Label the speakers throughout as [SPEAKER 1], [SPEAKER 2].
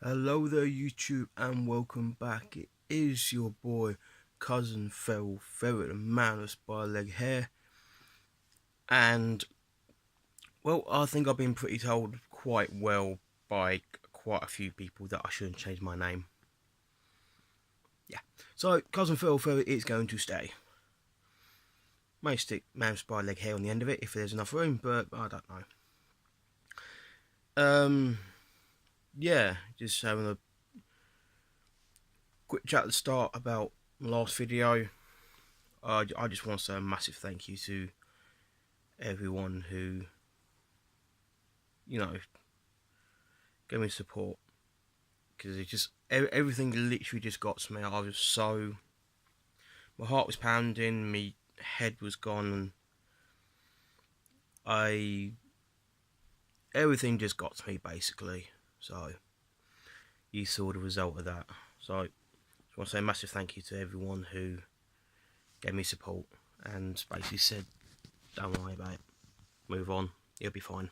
[SPEAKER 1] Hello there YouTube and welcome back. It is your boy Cousin Feral Ferret, the man with spider leg hair. And well, I think I've been pretty told quite well by quite a few people that I shouldn't change my name. Yeah. So Cousin Feral Ferret is going to stay. May stick man with spider leg hair on the end of it if there's enough room, but I don't know. Yeah, just having a quick chat at the start about the last video. I just want to say a massive thank you to everyone who, gave me support, because it just everything literally just got to me. I was so, my heart was pounding, my head was gone, and everything just got to me basically. So you saw the result of that. So I just want to say a massive thank you to everyone who gave me support and basically said, don't worry about it, move on, you'll be fine.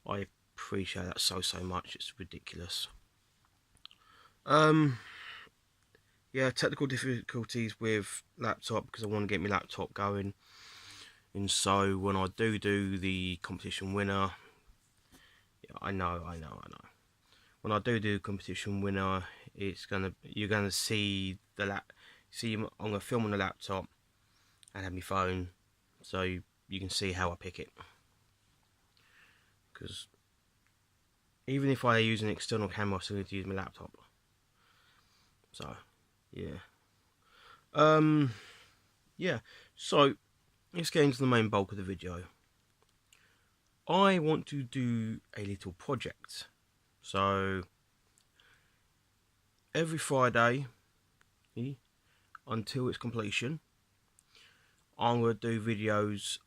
[SPEAKER 1] I appreciate that so much. It's ridiculous. Yeah, technical difficulties with laptop because I want to get my laptop going, and so when I do the competition winner, yeah, I know. When I do the competition winner, you're gonna see I'm gonna film on the laptop and have my phone, so you can see how I pick it. Because even if I use an external camera, I still need to use my laptop. So yeah. Yeah, so let's get into the main bulk of the video. I want to do a little project. So every Friday until its completion, I'm going to do videos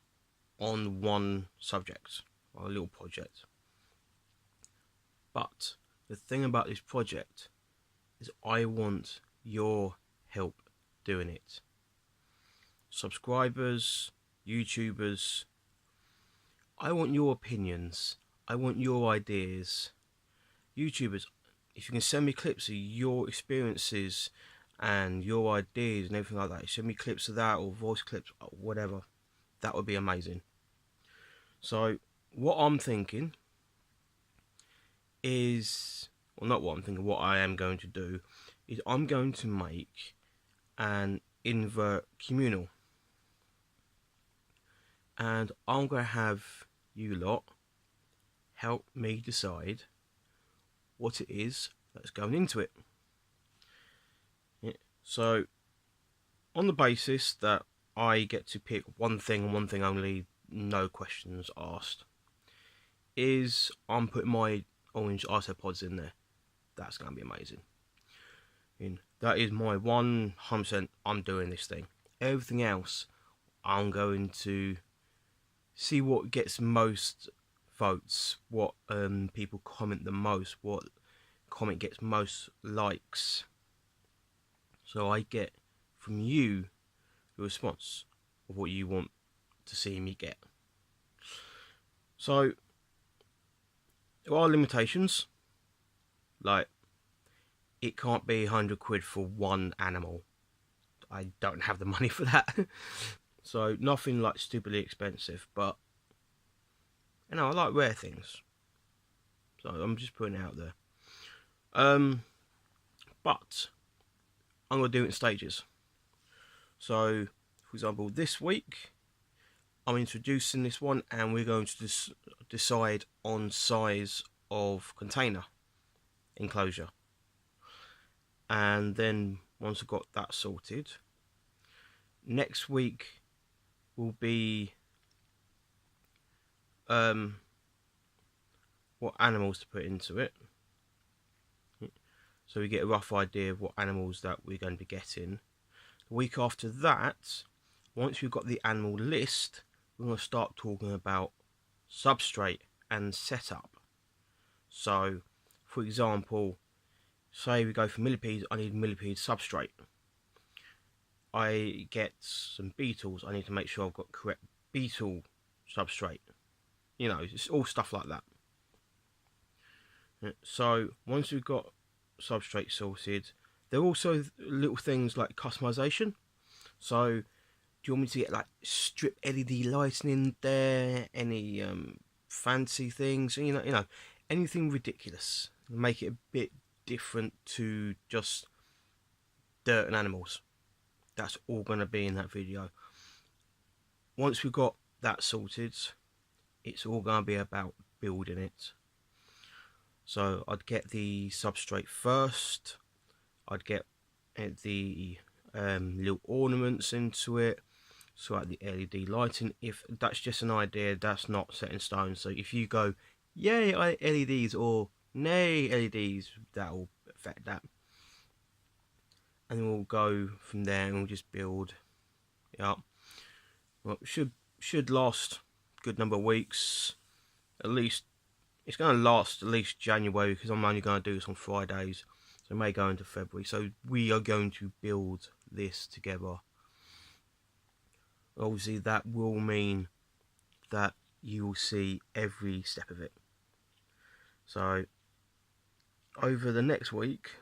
[SPEAKER 1] on one subject, or a little project. But the thing about this project is I want your help doing it. Subscribers, YouTubers, I want your opinions. I want your ideas. YouTubers, if you can send me clips of your experiences and your ideas and everything like that, send me clips of that or voice clips or whatever, that would be amazing. So what I'm thinking is, well, not what I'm thinking, what I am going to do is I'm going to make an invert communal, and I'm going to have you lot help me decide what it is that's going into it. Yeah. So on the basis that I get to pick one thing and one thing only, no questions asked, is I'm putting my orange isopods in there. That's going to be amazing. That is my 100%, I'm doing this thing. Everything else, I'm going to see what gets most votes, what people comment the most, what comment gets most likes, so I get from you the response of what you want to see me get. So there are limitations, like it can't be 100 quid for one animal. I don't have the money for that. So nothing like stupidly expensive, but I like rare things, so I'm just putting it out there. But I'm going to do it in stages. So for example, this week I'm introducing this one, and we're going to decide on size of container enclosure. And then once I've got that sorted, next week will be what animals to put into it, so we get a rough idea of what animals that we're going to be getting. The week after that, once we've got the animal list, we're going to start talking about substrate and setup. So for example, say we go for millipedes, I need millipede substrate. I get some beetles, I need to make sure I've got correct beetle substrate. It's all stuff like that. So once we've got substrate sorted, there are also little things like customization. So do you want me to get like strip LED lighting in there, any fancy things, anything ridiculous, make it a bit different to just dirt and animals. That's all going to be in that video. Once we've got that sorted, it's all going to be about building it. So I'd get the substrate first, I'd get the little ornaments into it, so like the LED lighting. If that's just an idea, that's not set in stone. So if you go, yay LEDs or nay LEDs, that will affect that. And then we'll go from there and we'll just build it up. Well, it should last a good number of weeks. At least it's going to last at least January, because I'm only going to do this on Fridays. So it may go into February. So we are going to build this together. Obviously that will mean that you will see every step of it. So over the next week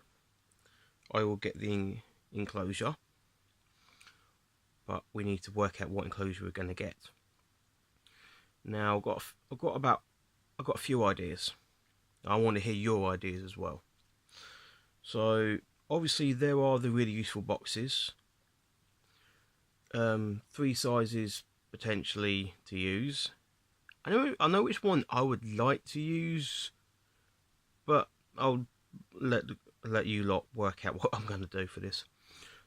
[SPEAKER 1] I will get the enclosure, but we need to work out what enclosure we're going to get. Now I've got a few ideas. I want to hear your ideas as well. So obviously there are the really useful boxes, 3 sizes potentially to use. I know which one I would like to use, but I'll let you lot work out what I'm going to do for this.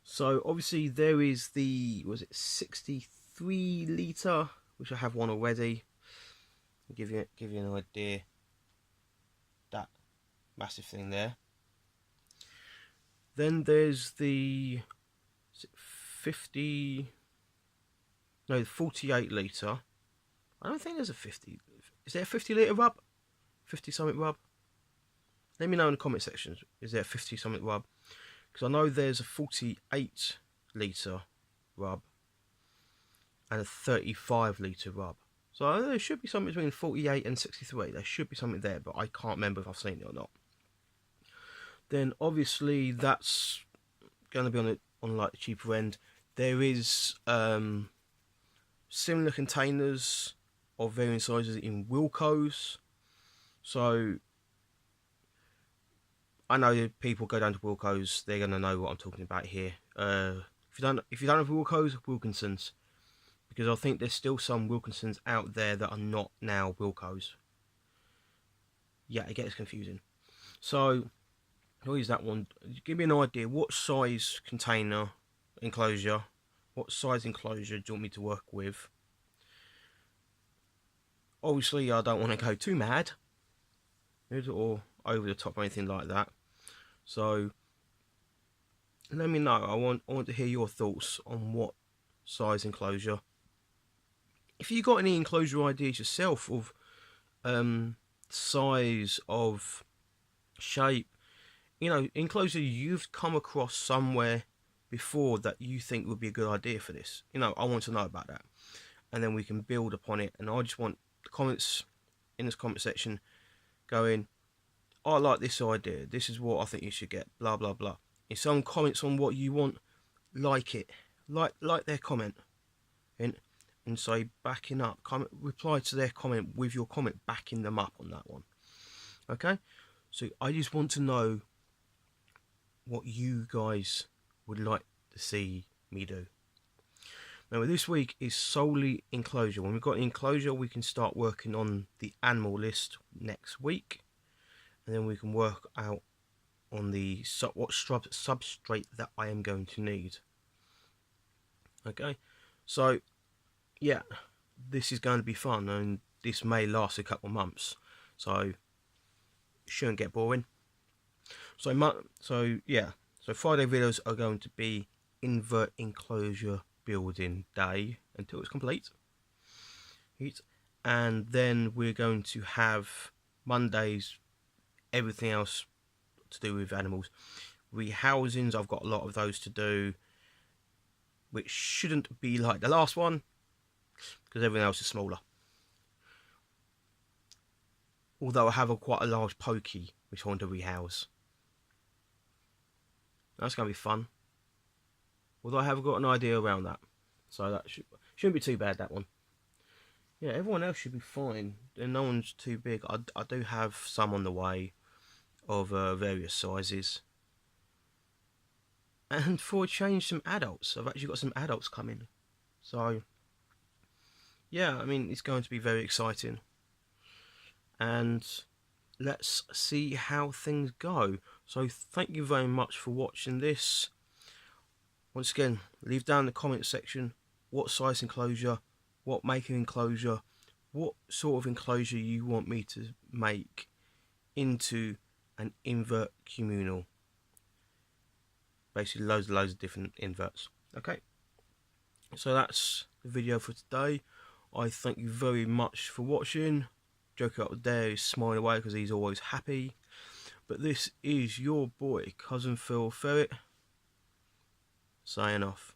[SPEAKER 1] So obviously there is the, was it 63 litre, which I have one already. I'll give you an idea. That massive thing there. Then there's the 48 litre. I don't think there's a 50. Is there a 50 litre rub? 50 something rub? Let me know in the comment sections. Is there a 50 something rub? Because I know there's a 48 litre rub and a 35 litre rub. So there should be something between 48 and 63. There should be something there, but I can't remember if I've seen it or not. Then obviously that's going to be on like the cheaper end. There is similar containers of varying sizes in Wilco's. So I know people go down to Wilco's, they're going to know what I'm talking about here. If you don't have Wilco's, Wilkinson's, because I think there's still some Wilkinson's out there that are not now Wilco's. Yeah, it gets confusing. So I'll use that one. Give me an idea. What size container enclosure? What size enclosure do you want me to work with? Obviously, I don't want to go too mad or over the top or anything like that. So let me know. I want to hear your thoughts on what size enclosure. If you got any enclosure ideas yourself of size, of shape, enclosure you've come across somewhere before that you think would be a good idea for this, I want to know about that, and then we can build upon it. And I just want the comments in this comment section going, I like this idea, this is what I think you should get, blah blah blah. If someone comments on what you want, like it, like their comment, and say backing up, reply to their comment with your comment backing them up on that one. Okay, so I just want to know what you guys would like to see me do. Now this week is solely enclosure. When we've got enclosure, we can start working on the animal list next week, and then we can work out on the what substrate that I am going to need. Okay, so yeah, this is going to be fun, and this may last a couple of months, so it shouldn't get boring. So Friday videos are going to be enclosure building day until it's complete. And then we're going to have Mondays everything else to do with animals. Rehousings, I've got a lot of those to do, which shouldn't be like the last one, because everything else is smaller. Although I have quite a large pokey which one do we house? That's going to be fun. Although I have got an idea around that. So that shouldn't be too bad, that one. Yeah, everyone else should be fine. And no one's too big. I do have some on the way of various sizes. And for a change, some adults. I've actually got some adults coming. So, yeah, I mean, it's going to be very exciting. And let's see how things go. So, thank you very much for watching this. Once again, leave down in the comment section what size enclosure, what maker enclosure, what sort of enclosure you want me to make into an invert communal. Basically loads of different inverts. Okay, so that's the video for today. I thank you very much for watching. Joker up there is smiling away because he's always happy. But this is your boy, Cousin Phil Ferret, signing off.